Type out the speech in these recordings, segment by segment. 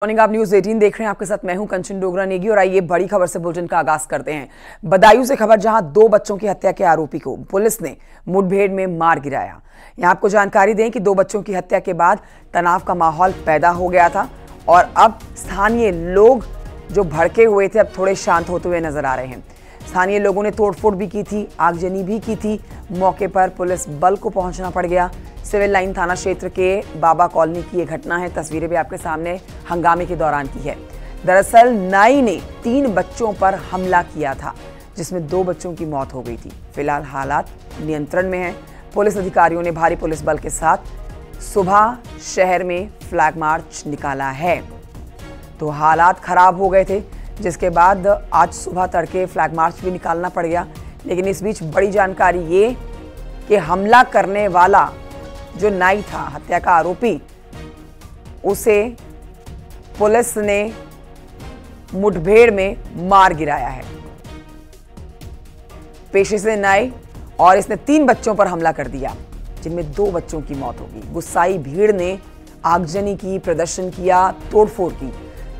Morning आप news 18 देख रहे हैं। आपके साथ मैं हूं कंचन डोगरा नेगी और आइए बड़ी खबर से बुलेटिन का आगाज करते हैं। बदायूं से खबर, जहां 2 बच्चों की हत्या के आरोपी को पुलिस ने मुठभेड़ में मार गिराया। यहां आपको जानकारी दें कि 2 बच्चों की हत्या के बाद तनाव का माहौल पैदा हो गया था और अब स्थानीय लोग जो भड़के हुए थे अब थोड़े शांत होते हुए नजर आ रहे हैं। स्थानीय लोगों ने तोड़फोड़ भी की थी, आगजनी भी की थी। मौके पर पुलिस बल को पहुंचना पड़ गया। सिविल लाइन थाना क्षेत्र के बाबा कॉलोनी की ये घटना है। तस्वीरें भी आपके सामने हंगामे के दौरान की है। दरअसल नाई ने 3 बच्चों पर हमला किया था, जिसमें 2 बच्चों की मौत हो गई थी। फिलहाल हालात नियंत्रण में हैं। पुलिस अधिकारियों ने भारी पुलिस बल के साथ सुबह शहर में फ्लैग मार्च निकाला है। तो हालात खराब हो गए थे, जिसके बाद आज सुबह तड़के फ्लैग मार्च भी निकालना पड़ गया। लेकिन इस बीच बड़ी जानकारी ये कि हमला करने वाला जो नाई था, हत्या का आरोपी, उसे पुलिस ने मुठभेड़ में मार गिराया है। पेशे से नाई और इसने 3 बच्चों पर हमला कर दिया, जिनमें 2 बच्चों की मौत होगी। गुस्साई भीड़ ने आगजनी की, प्रदर्शन किया, तोड़फोड़ की।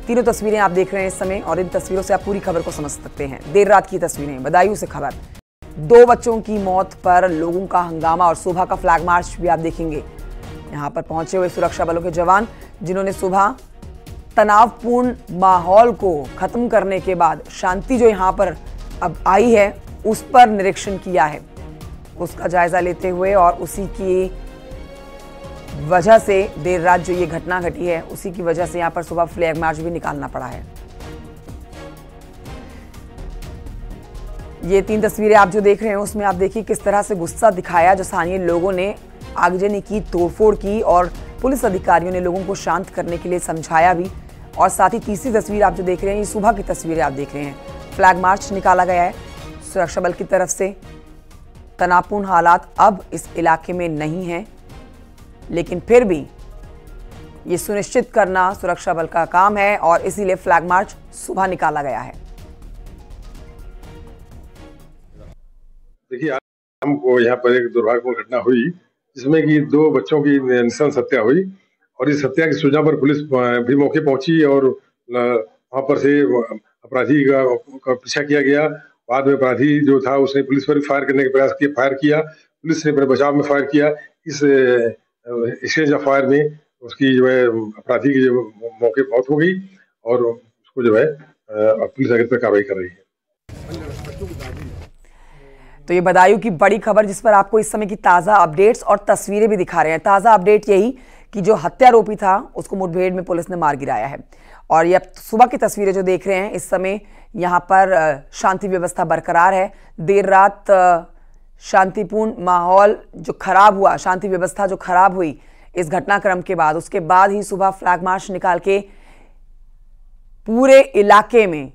तीनों तस्वीरें आप देख रहे हैं इस समय और इन तस्वीरों से आप पूरी खबर को समझ सकते हैं। देर रात की तस्वीरें, बदायूं से खबर। 2 बच्चों की मौत पर लोगों का हंगामा और सुबह का फ्लैग मार्च भी आप देखेंगे। यहां पर पहुंचे हुए सुरक्षा बलों के जवान, जिन्होंने सुबह तनावपूर्ण माहौल को खत्म करने के बाद शांति जो यहां पर अब आई है उस पर निरीक्षण किया है, उसका जायजा लेते हुए और उसी की वजह से देर रात जो ये घटना घटी है उसी की वजह से यहां पर सुबह फ्लैग मार्च भी निकालना पड़ा है। ये 3 तस्वीरें आप जो देख रहे हैं उसमें आप देखिए किस तरह से गुस्सा दिखाया जो स्थानीय लोगों ने, आगजनी की, तोड़फोड़ की और पुलिस अधिकारियों ने लोगों को शांत करने के लिए समझाया भी। और साथ ही तीसरी तस्वीर आप जो देख रहे हैं ये सुबह की तस्वीरें आप देख रहे हैं। फ्लैग मार्च निकाला गया है सुरक्षा बल की तरफ से। तनावपूर्ण हालात अब इस इलाके में नहीं है, लेकिन फिर भी ये सुनिश्चित करना सुरक्षा बल का काम है और इसीलिए फ्लैग मार्च सुबह निकाला गया है। देखिए, हमको यहाँ पर एक दुर्भाग्यपूर्ण घटना हुई जिसमें कि 2 बच्चों की नृशंस हत्या हुई और इस हत्या की सूचना पर पुलिस भी मौके पहुंची और वहां पर से अपराधी का पीछा किया गया। बाद में अपराधी जो था उसने पुलिस पर फायर करने का प्रयास किया, फायर किया। पुलिस ने अपने बचाव में फायर किया। इस एक्सचेंज ऑफ फायर में उसकी जो है अपराधी की जो मौके मौत हो गई और उसको जो है पुलिस आगे पर कार्रवाई कर रही है। तो ये बदायूं की बड़ी खबर जिस पर आपको इस समय की ताज़ा अपडेट्स और तस्वीरें भी दिखा रहे हैं। ताज़ा अपडेट यही कि जो हत्यारोपी था उसको मुठभेड़ में पुलिस ने मार गिराया है। और ये सुबह की तस्वीरें जो देख रहे हैं इस समय यहाँ पर शांति व्यवस्था बरकरार है। देर रात शांतिपूर्ण माहौल जो खराब हुआ, शांति व्यवस्था जो खराब हुई इस घटनाक्रम के बाद, उसके बाद ही सुबह फ्लैग मार्च निकाल के पूरे इलाके में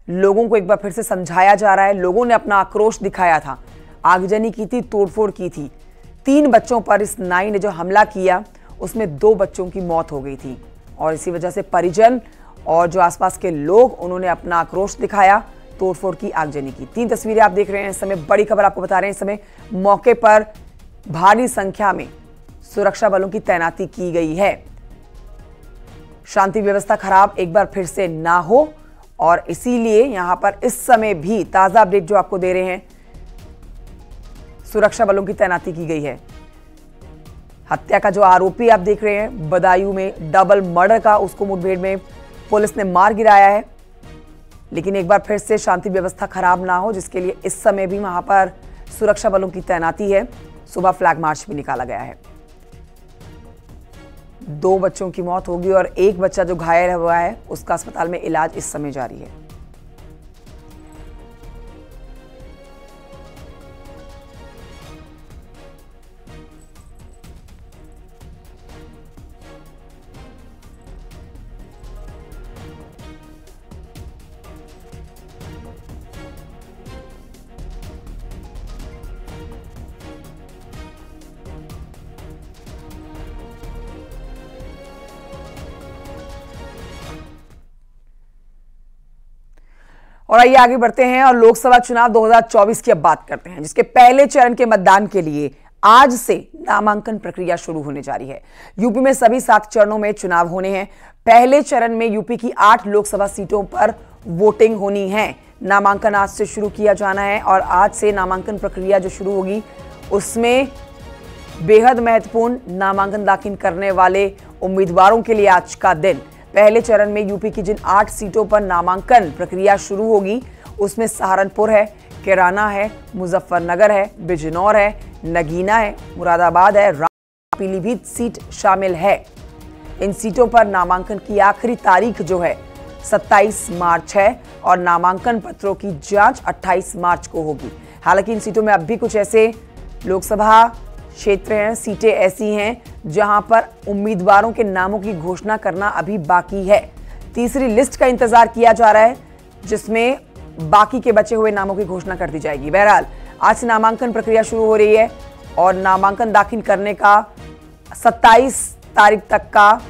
लोगों को एक बार फिर से समझाया जा रहा है। लोगों ने अपना आक्रोश दिखाया था, आगजनी की थी, तोड़फोड़ की थी। 3 बच्चों पर इस नाई ने जो हमला किया उसमें 2 बच्चों की मौत हो गई थी और इसी वजह से परिजन और जो आसपास के लोग उन्होंने अपना आक्रोश दिखाया, तोड़फोड़ की, आगजनी की। 3 तस्वीरें आप देख रहे हैं इस समय। बड़ी खबर आपको बता रहे हैं इस समय मौके पर भारी संख्या में सुरक्षा बलों की तैनाती की गई है। शांति व्यवस्था खराब एक बार फिर से ना हो और इसीलिए यहां पर इस समय भी ताजा अपडेट जो आपको दे रहे हैं, सुरक्षा बलों की तैनाती की गई है। हत्या का जो आरोपी आप देख रहे हैं बदायूं में डबल मर्डर का, उसको मुठभेड़ में पुलिस ने मार गिराया है। लेकिन एक बार फिर से शांति व्यवस्था खराब ना हो, जिसके लिए इस समय भी वहां पर सुरक्षा बलों की तैनाती है। सुबह फ्लैग मार्च भी निकाला गया है। 2 बच्चों की मौत होगी और 1 बच्चा जो घायल हुआ है उसका अस्पताल में इलाज इस समय जारी है। और आइए आगे बढ़ते हैं और लोकसभा चुनाव 2024 की अब बात करते हैं, जिसके पहले चरण के मतदान के लिए आज से नामांकन प्रक्रिया शुरू होने जा रही है। यूपी में सभी 7 चरणों में चुनाव होने हैं। पहले चरण में यूपी की 8 लोकसभा सीटों पर वोटिंग होनी है। नामांकन आज से शुरू किया जाना है और आज से नामांकन प्रक्रिया जो शुरू होगी उसमें बेहद महत्वपूर्ण नामांकन दाखिल करने वाले उम्मीदवारों के लिए आज का दिन। पहले चरण में यूपी की जिन 8 सीटों पर नामांकन प्रक्रिया शुरू होगी उसमें सहारनपुर है, कैराना है, मुजफ्फरनगर है, बिजनौर है, नगीना है, मुरादाबाद है, पीलीभीत सीट शामिल है। इन सीटों पर नामांकन की आखिरी तारीख जो है 27 मार्च है और नामांकन पत्रों की जांच 28 मार्च को होगी। हालांकि इन सीटों में अब भी कुछ ऐसे लोकसभा क्षेत्र हैं, सीटें ऐसी हैं जहां पर उम्मीदवारों के नामों की घोषणा करना अभी बाकी है। तीसरी लिस्ट का इंतजार किया जा रहा है जिसमें बाकी के बचे हुए नामों की घोषणा कर दी जाएगी। बहरहाल आज से नामांकन प्रक्रिया शुरू हो रही है और नामांकन दाखिल करने का 27 तारीख तक का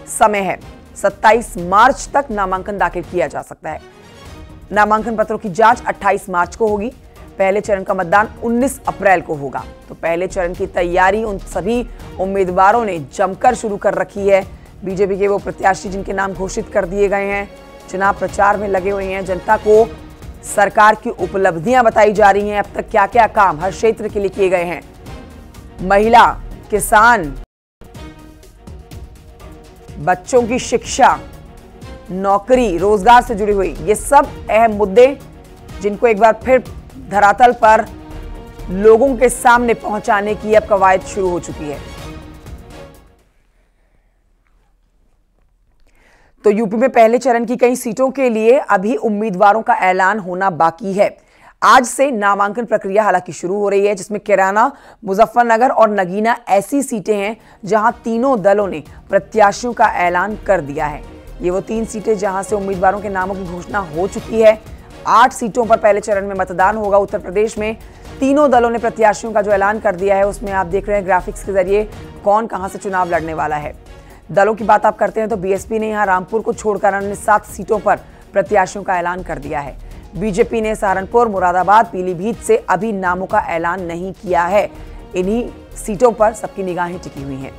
समय है। 27 मार्च तक नामांकन दाखिल किया जा सकता है। नामांकन पत्रों की जांच 28 मार्च को होगी। पहले चरण का मतदान 19 अप्रैल को होगा। तो पहले चरण की तैयारी उन सभी उम्मीदवारों ने जमकर शुरू कर रखी है। बीजेपी के वो प्रत्याशी जिनके नाम घोषित कर दिए गए हैं चुनाव प्रचार में लगे हुए हैं। जनता को सरकार की उपलब्धियां बताई जा रही हैं। अब तक क्या क्या काम हर क्षेत्र के लिए किए गए हैं। महिला, किसान, बच्चों की शिक्षा, नौकरी, रोजगार से जुड़ी हुई ये सब अहम मुद्दे जिनको एक बार फिर धरातल पर लोगों के सामने पहुंचाने की अब कवायद शुरू हो चुकी है। तो यूपी में पहले चरण की कई सीटों के लिए अभी उम्मीदवारों का ऐलान होना बाकी है। आज से नामांकन प्रक्रिया हालांकि शुरू हो रही है जिसमें कैराना, मुजफ्फरनगर और नगीना ऐसी सीटें हैं जहां तीनों दलों ने प्रत्याशियों का ऐलान कर दिया है। ये वो 3 सीटें जहां से उम्मीदवारों के नामों की घोषणा हो चुकी है। 8 सीटों पर पहले चरण में मतदान होगा। उत्तर प्रदेश में तीनों दलों ने प्रत्याशियों का जो ऐलान कर दिया है उसमें आप देख रहे हैं ग्राफिक्स के जरिए कौन कहां से चुनाव लड़ने वाला है। दलों की बात आप करते हैं तो बीएसपी ने यहां रामपुर को छोड़कर अन्य 7 सीटों पर प्रत्याशियों का ऐलान कर दिया है। बीजेपी ने सहारनपुर, मुरादाबाद, पीलीभीत से अभी नामों का ऐलान नहीं किया है। इन्हीं सीटों पर सबकी निगाहें टिकी हुई हैं।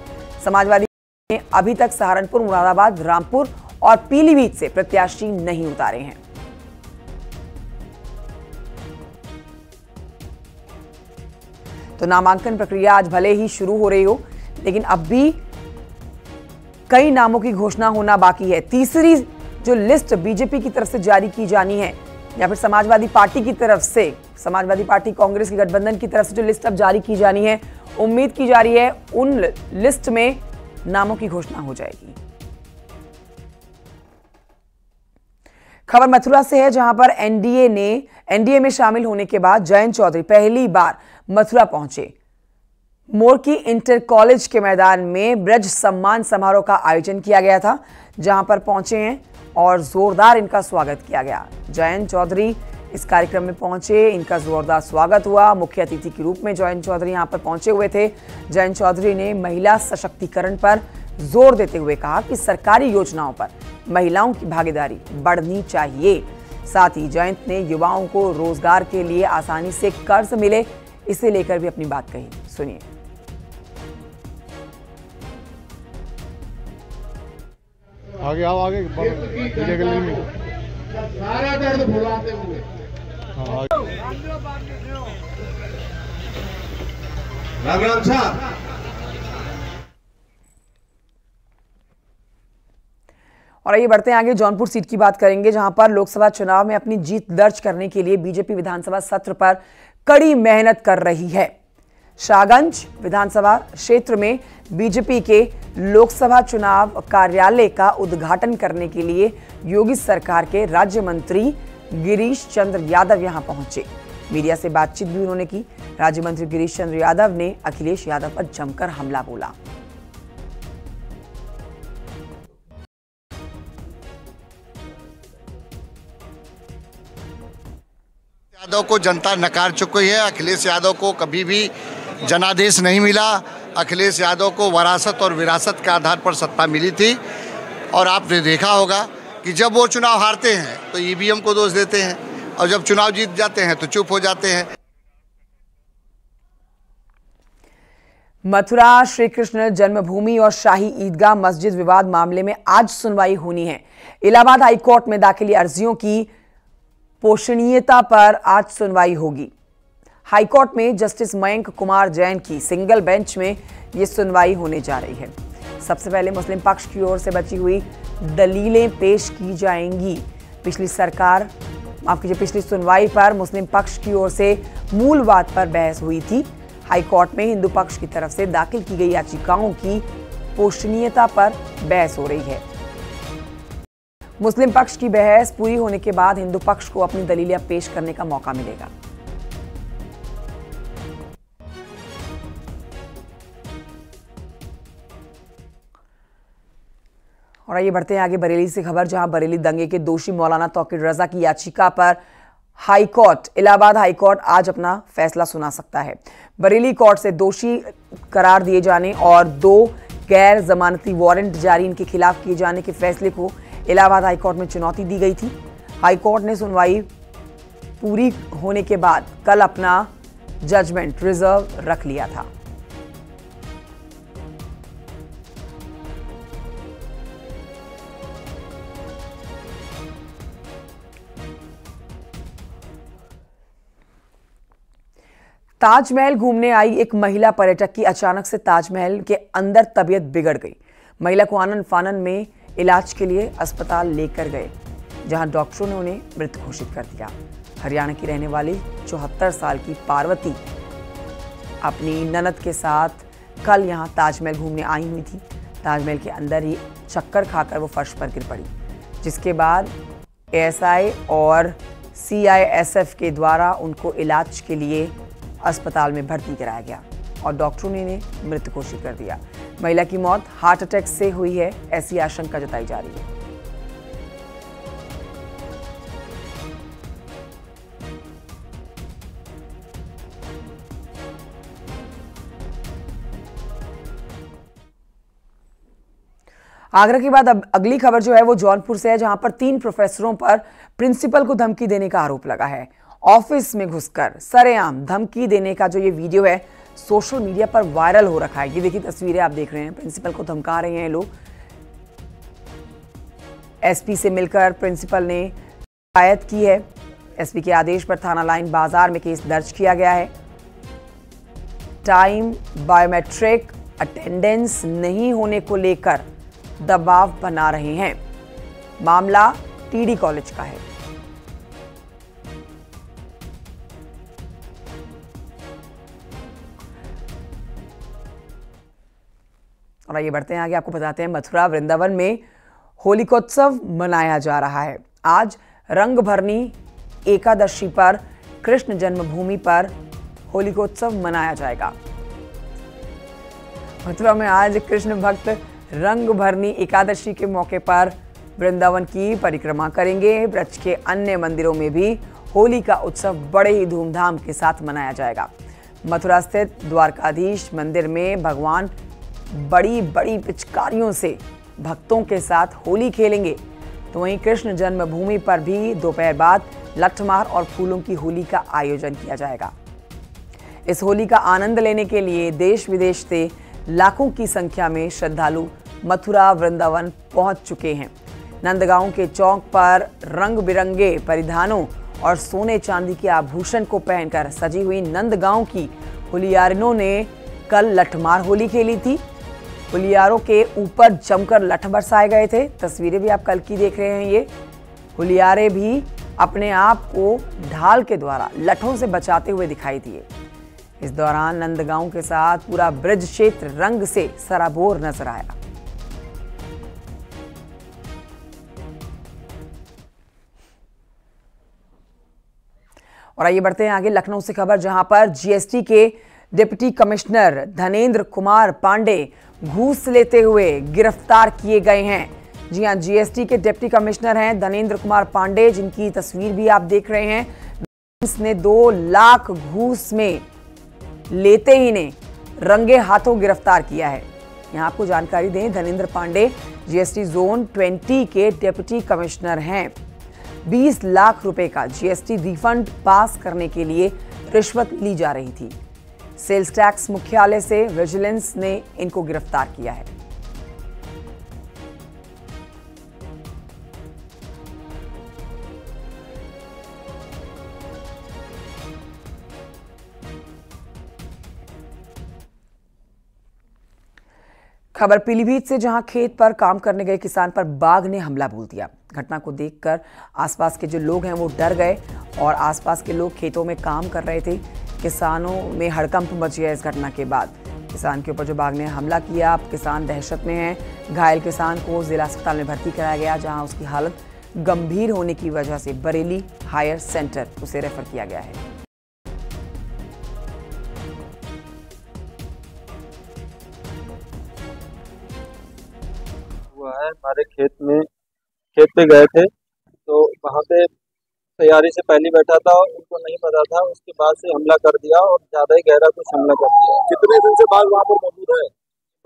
समाजवादी ने अभी तक सहारनपुर, मुरादाबाद, रामपुर और पीलीभीत से प्रत्याशी नहीं उतारे हैं। तो नामांकन प्रक्रिया आज भले ही शुरू हो रही हो लेकिन अब भी कई नामों की घोषणा होना बाकी है। तीसरी जो लिस्ट बीजेपी की तरफ से जारी की जानी है या फिर समाजवादी पार्टी की तरफ से, समाजवादी पार्टी कांग्रेस की गठबंधन की तरफ से जो लिस्ट अब जारी की जानी है, उम्मीद की जा रही है उन लिस्ट में नामों की घोषणा हो जाएगी। खबर मथुरा से है जहां पर एनडीए में शामिल होने के बाद जयंत चौधरी पहली बार मथुरा पहुंचे। मोरकी इंटर कॉलेज के मैदान में ब्रज सम्मान समारोह का आयोजन किया गया था जहां पर पहुंचे हैं और जोरदार इनका स्वागत किया गया। जयंत चौधरी इस कार्यक्रम में पहुंचे, इनका जोरदार स्वागत हुआ। मुख्य अतिथि के रूप में जयंत चौधरी यहां पर पहुंचे हुए थे। जयंत चौधरी ने महिला सशक्तिकरण पर जोर देते हुए कहा कि सरकारी योजनाओं पर महिलाओं की भागीदारी बढ़नी चाहिए। साथ ही जयंत ने युवाओं को रोजगार के लिए आसानी से कर्ज मिले, इसे लेकर भी अपनी बात कही। सुनिए। आगे आओ, आगे गली में सारा दर्द भुलाते हुए और आइए बढ़ते हैं आगे। जौनपुर सीट की बात करेंगे जहां पर लोकसभा चुनाव में अपनी जीत दर्ज करने के लिए बीजेपी विधानसभा सत्र पर कड़ी मेहनत कर रही है। शाहगंज विधानसभा क्षेत्र में बीजेपी के लोकसभा चुनाव कार्यालय का उद्घाटन करने के लिए योगी सरकार के राज्य मंत्री गिरीश चंद्र यादव यहां पहुंचे। मीडिया से बातचीत भी उन्होंने की। राज्य मंत्री गिरीश चंद्र यादव ने अखिलेश यादव पर जमकर हमला बोला। यादव को जनता नकार चुकी है। अखिलेश यादव को कभी भी जनादेश नहीं मिला। अखिलेश यादव को वरासत और विरासत के आधार पर सत्ता मिली थी और आपने देखा होगा कि जब वो चुनाव हारते हैं तो ईवीएम को दोष देते हैं और जब चुनाव जीत जाते हैं तो चुप हो जाते हैं। मथुरा श्री कृष्ण जन्मभूमि और शाही ईदगाह मस्जिद विवाद मामले में आज सुनवाई होनी है। इलाहाबाद हाईकोर्ट में दाखिल अर्जियों की पोषणीयता पर आज सुनवाई होगी। हाईकोर्ट में जस्टिस मयंक कुमार जैन की सिंगल बेंच में ये सुनवाई होने जा रही है। सबसे पहले मुस्लिम पक्ष की ओर से बची हुई दलीलें पेश की जाएंगी। पिछली सुनवाई पर मुस्लिम पक्ष की ओर से मूल बात पर बहस हुई थी। हाईकोर्ट में हिंदू पक्ष की तरफ से दाखिल की गई याचिकाओं की पोषणीयता पर बहस हो रही है। मुस्लिम पक्ष की बहस पूरी होने के बाद हिंदू पक्ष को अपनी दलीलें पेश करने का मौका मिलेगा। और आइए बढ़ते हैं आगे बरेली से खबर, जहां बरेली दंगे के दोषी मौलाना तौकीर रजा की याचिका पर इलाहाबाद हाईकोर्ट आज अपना फैसला सुना सकता है। बरेली कोर्ट से दोषी करार दिए जाने और 2 गैर जमानती वारंट जारी इनके खिलाफ किए जाने के फैसले को इलाहाबाद हाईकोर्ट में चुनौती दी गई थी। हाईकोर्ट ने सुनवाई पूरी होने के बाद कल अपना जजमेंट रिजर्व रख लिया था। ताजमहल घूमने आई एक महिला पर्यटक की अचानक से ताजमहल के अंदर तबीयत बिगड़ गई। महिला को आनन फानन में इलाज के लिए अस्पताल लेकर गए, जहां डॉक्टरों ने उन्हें मृत घोषित कर दिया। हरियाणा की रहने वाली 74 साल की पार्वती अपनी ननद के साथ कल यहां ताजमहल घूमने आई हुई थी। ताजमहल के अंदर ही चक्कर खाकर वो फर्श पर गिर पड़ी, जिसके बाद एएसआई और सीआईएसएफ के द्वारा उनको इलाज के लिए अस्पताल में भर्ती कराया गया और डॉक्टरों ने इन्हें मृत घोषित कर दिया। महिला की मौत हार्ट अटैक से हुई है, ऐसी आशंका जताई जा रही है। आगरा के बाद अब अगली खबर जो है वो जौनपुर से है, जहां पर 3 प्रोफेसरों पर प्रिंसिपल को धमकी देने का आरोप लगा है। ऑफिस में घुसकर सरेआम धमकी देने का जो ये वीडियो है सोशल मीडिया पर वायरल हो रखा है। ये देखिए तस्वीरें आप देख रहे हैं, प्रिंसिपल को धमका रहे हैं लोग। एसपी से मिलकर प्रिंसिपल ने शिकायत की है। एसपी के आदेश पर थाना लाइन बाजार में केस दर्ज किया गया है। टाइम बायोमेट्रिक अटेंडेंस नहीं होने को लेकर दबाव बना रहे हैं। मामला टीडी कॉलेज का है। और आइए बढ़ते हैं आगे, आपको बताते हैं मथुरा वृंदावन में होलिकोत्सव मनाया जा रहा है। आज रंग भरनी एकादशी पर कृष्ण जन्मभूमि पर होलिकोत्सव मनाया जाएगा। मथुरा में आज कृष्ण भक्त रंग भरनी एकादशी के मौके पर वृंदावन की परिक्रमा करेंगे। ब्रज के अन्य मंदिरों में भी होली का उत्सव बड़े ही धूमधाम के साथ मनाया जाएगा। मथुरा स्थित द्वारकाधीश मंदिर में भगवान बड़ी बड़ी पिचकारियों से भक्तों के साथ होली खेलेंगे, तो वहीं कृष्ण जन्मभूमि पर भी दोपहर बाद लठमार और फूलों की होली का आयोजन किया जाएगा। इस होली का आनंद लेने के लिए देश विदेश से लाखों की संख्या में श्रद्धालु मथुरा वृंदावन पहुंच चुके हैं। नंदगांव के चौक पर रंग बिरंगे परिधानों और सोने चांदी के आभूषण को पहनकर सजी हुई नंदगांव की होलियारिनों ने कल लठमार होली खेली थी। होलियारों के ऊपर जमकर लठ बरसाए गए थे। तस्वीरें भी आप कल की देख रहे हैं। ये होलियारे भी अपने आप को ढाल के द्वारा लठों से बचाते हुए दिखाई दिए। इस दौरान नंदगांव के साथ पूरा ब्रज क्षेत्र रंग से सराबोर नजर आया। और आइए बढ़ते हैं आगे लखनऊ से खबर, जहां पर जीएसटी के डिप्टी कमिश्नर धनेंद्र कुमार पांडे घूस लेते हुए गिरफ्तार किए गए हैं। जी हां, जीएसटी के डिप्टी कमिश्नर हैं धनेंद्र कुमार पांडे, जिनकी तस्वीर भी आप देख रहे हैं। इसने 2 लाख घूस में लेते ही ने रंगे हाथों गिरफ्तार किया है। यहां आपको जानकारी दें, धनेंद्र पांडे जीएसटी जोन 20 के डिप्टी कमिश्नर हैं। 20 लाख रुपए का जीएसटी रिफंड पास करने के लिए रिश्वत ली जा रही थी। सेल्स टैक्स मुख्यालय से विजिलेंस ने इनको गिरफ्तार किया है। खबर पीलीभीत से, जहां खेत पर काम करने गए किसान पर बाघ ने हमला बोल दिया। घटना को देखकर आसपास के जो लोग हैं वो डर गए और आसपास के लोग खेतों में काम कर रहे थे। किसानों में हड़कंप मच गया इस घटना के बाद। किसान के ऊपर जो बाघ ने हमला किया, अब किसान दहशत में हैं। घायल किसान को जिला अस्पताल में भर्ती कराया गया, जहां उसकी हालत गंभीर होने की वजह से बरेली हायर सेंटर उसे रेफर किया गया है। हमारे खेत पे गए थे, तो वहाँ पे तैयारी से पहले बैठा था और उनको नहीं पता था, उसके बाद से हमला कर दिया और ज्यादा ही गहरा कुछ हमला कर दिया। कितने दिन से बाघ वहाँ पर मौजूद है?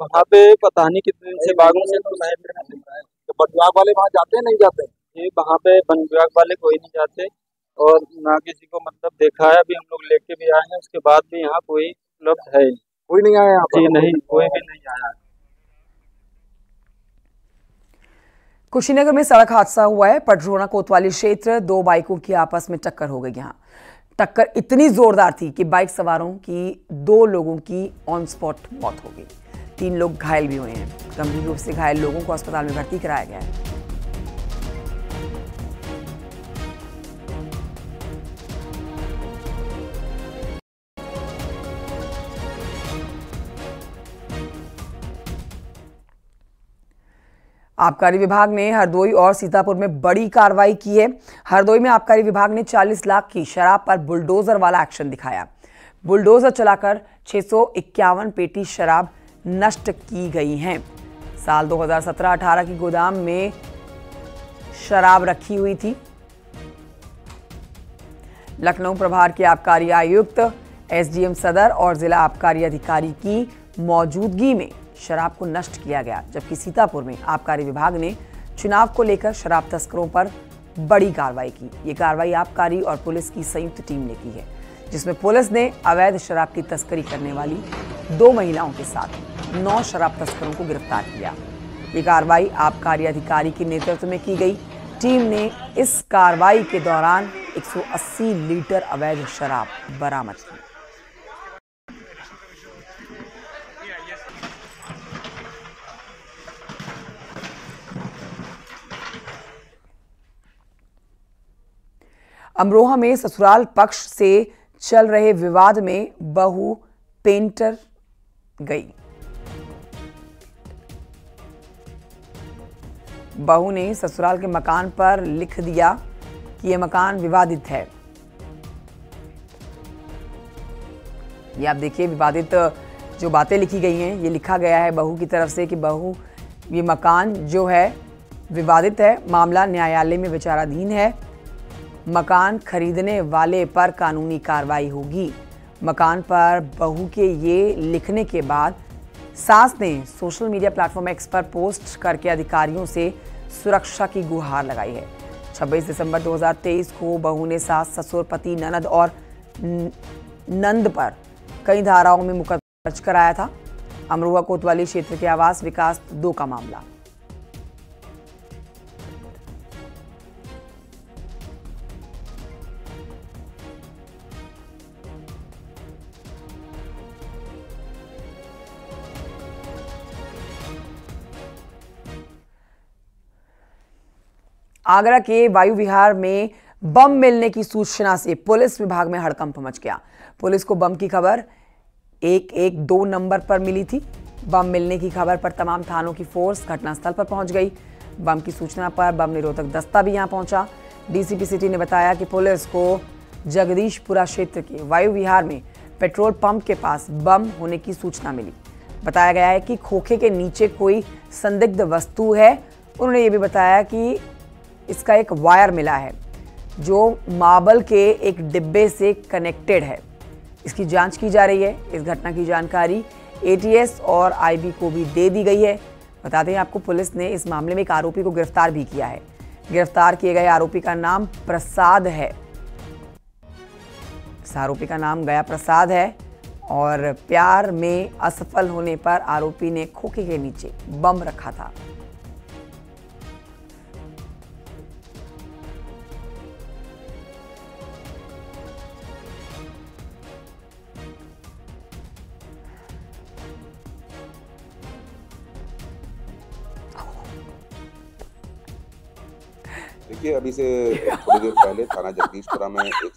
वहाँ पे पता नहीं कितने दिन से बाघों से तो नहीं मिल रहा है। तो वन विभाग वाले वहाँ जाते हैं, नहीं जाते? ये वहाँ पे वन विभाग वाले कोई नहीं जाते और ना किसी को मतलब देखा है। अभी हम लोग लेके भी आए हैं, उसके बाद भी यहाँ कोई उपलब्ध है, कोई नहीं आया यहाँ पर? नहीं, कोई भी नहीं आया। कुशीनगर में सड़क हादसा हुआ है। पटरोना कोतवाली क्षेत्र, दो बाइकों की आपस में टक्कर हो गई। यहाँ टक्कर इतनी जोरदार थी कि बाइक सवारों की 2 लोगों की ऑन स्पॉट मौत हो गई। 3 लोग घायल भी हुए हैं। गंभीर रूप से घायल लोगों को अस्पताल में भर्ती कराया गया है। आबकारी विभाग ने हरदोई और सीतापुर में बड़ी कार्रवाई की है। हरदोई में आबकारी विभाग ने 40 लाख की शराब पर बुलडोजर वाला एक्शन दिखाया। बुलडोजर चलाकर 651 पेटी शराब नष्ट की गई हैं। साल 2017-18 की गोदाम में शराब रखी हुई थी। लखनऊ प्रभार के आबकारी आयुक्त, एसडीएम सदर और जिला आबकारी अधिकारी की मौजूदगी में शराब को नष्ट किया गया, जबकि सीतापुर में आबकारी विभाग ने चुनाव को लेकर शराब तस्करों पर बड़ी कार्रवाई की। ये कार्रवाई आबकारी और पुलिस की संयुक्त टीम ने की है, जिसमें पुलिस ने अवैध शराब की तस्करी करने वाली 2 महिलाओं के साथ 9 शराब तस्करों को गिरफ्तार किया। ये कार्रवाई आबकारी अधिकारी के नेतृत्व में की गई। टीम ने इस कार्रवाई के दौरान 180 लीटर अवैध शराब बरामद की। अमरोहा में ससुराल पक्ष से चल रहे विवाद में बहू पेंटर गई। बहू ने ससुराल के मकान पर लिख दिया कि यह मकान विवादित है। ये आप देखिए, विवादित जो बातें लिखी गई हैं, ये लिखा गया है बहू की तरफ से कि बहू, ये मकान जो है विवादित है, मामला न्यायालय में विचाराधीन है, मकान खरीदने वाले पर कानूनी कार्रवाई होगी। मकान पर बहू के ये लिखने के बाद सास ने सोशल मीडिया प्लेटफॉर्म एक्स पर पोस्ट करके अधिकारियों से सुरक्षा की गुहार लगाई है। 26 दिसंबर 2023 को बहू ने सास, ससुर, पति, ननद और नंद पर कई धाराओं में मुकदमा दर्ज कराया था। अमरोहा कोतवाली क्षेत्र के आवास विकास 2 का मामला। आगरा के वायु विहार में बम मिलने की सूचना से पुलिस विभाग में हड़कंप मच गया। पुलिस को बम की खबर 112 नंबर पर मिली थी। बम मिलने की खबर पर तमाम थानों की फोर्स घटनास्थल पर पहुंच गई। बम की सूचना पर बम निरोधक दस्ता भी यहां पहुंचा। डीसीपी सिटी ने बताया कि पुलिस को जगदीशपुरा क्षेत्र के वायु विहार में पेट्रोल पंप के पास बम होने की सूचना मिली। बताया गया है कि खोखे के नीचे कोई संदिग्ध वस्तु है। उन्होंने ये भी बताया कि इसका एक वायर मिला है जो मार्बल के एक डिब्बे से कनेक्टेड है। इसकी जांच की जा रही है। इस घटना की जानकारी एटीएस और आईबी को भी दे दी गई है। बता दें आपको, पुलिस ने इस मामले में एक आरोपी को गिरफ्तार भी किया है। गिरफ्तार किए गए आरोपी का नाम प्रसाद है। इस आरोपी का नाम गया प्रसाद है और प्यार में असफल होने पर आरोपी ने खोखे के नीचे बम रखा था। देखिए, अभी से थोड़ी देर पहले थाना जगदीशपुरा में 100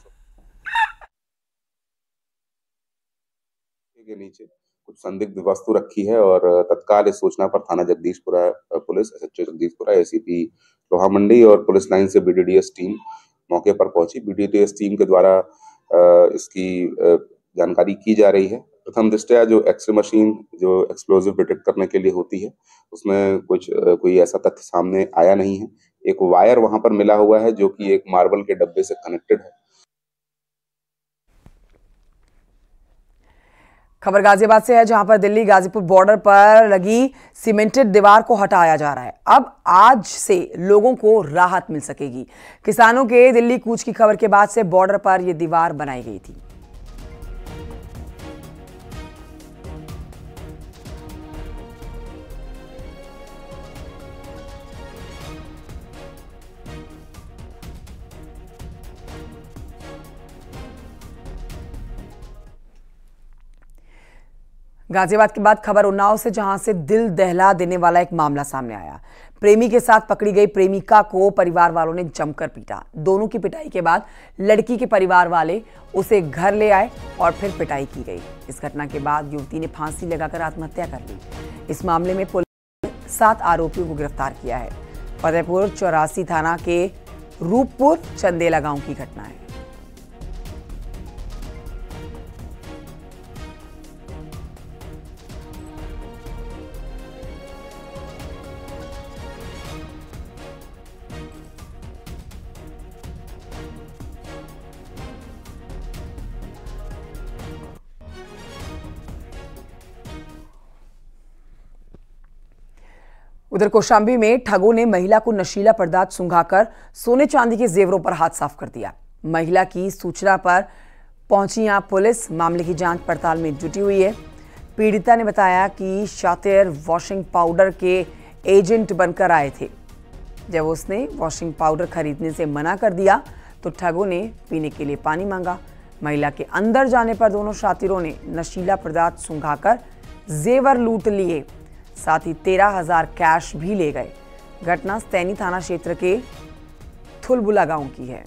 के नीचे कुछ संदिग्ध वस्तु रखी है और तत्काल इस सूचना पर थाना Jagdishpura police, SHO Jagdishpura, ACP लोहा मंडी और पुलिस लाइन से बीडीडीएस टीम मौके पर पहुंची। बीडीडीएस टीम के द्वारा इसकी जानकारी की जा रही है। प्रथम दृष्टया जो एक्सरे मशीन जो एक्सप्लोजिव डिटेक्ट करने के लिए होती है, उसमें कोई ऐसा तथ्य सामने आया नहीं है। एक वायर वहां पर मिला हुआ है जो कि एक मार्बल के डब्बे से कनेक्टेड है। खबर गाजियाबाद से है, जहां पर दिल्ली गाजीपुर बॉर्डर पर लगी सीमेंटेड दीवार को हटाया जा रहा है। अब आज से लोगों को राहत मिल सकेगी। किसानों के दिल्ली कूच की खबर के बाद से बॉर्डर पर यह दीवार बनाई गई थी। गाजियाबाद के बाद खबर उन्नाव से, जहां से दिल दहला देने वाला एक मामला सामने आया। प्रेमी के साथ पकड़ी गई प्रेमिका को परिवार वालों ने जमकर पीटा। दोनों की पिटाई के बाद लड़की के परिवार वाले उसे घर ले आए और फिर पिटाई की गई। इस घटना के बाद युवती ने फांसी लगाकर आत्महत्या कर ली। इस मामले में पुलिस ने 7 आरोपियों को गिरफ्तार किया है। फतेहपुर 84 थाना के रूपपुर चंदेला गांव की घटना है। उधर कौशाम्बी में ठगों ने महिला को नशीला पदार्थ सुंघाकर सोने चांदी के जेवरों पर हाथ साफ कर दिया। महिला की सूचना पर पहुंची यहां पुलिस मामले की जांच पड़ताल में जुटी हुई है। पीड़िता ने बताया कि शातिर वॉशिंग पाउडर के एजेंट बनकर आए थे। जब उसने वॉशिंग पाउडर खरीदने से मना कर दिया तो ठगों ने पीने के लिए पानी मांगा। महिला के अंदर जाने पर दोनों शातिरों ने नशीला पदार्थ सुंघाकर जेवर लूट लिए, साथ ही 13,000 कैश भी ले गए। घटना सैनी थाना क्षेत्र के थुलबुला गांव की है।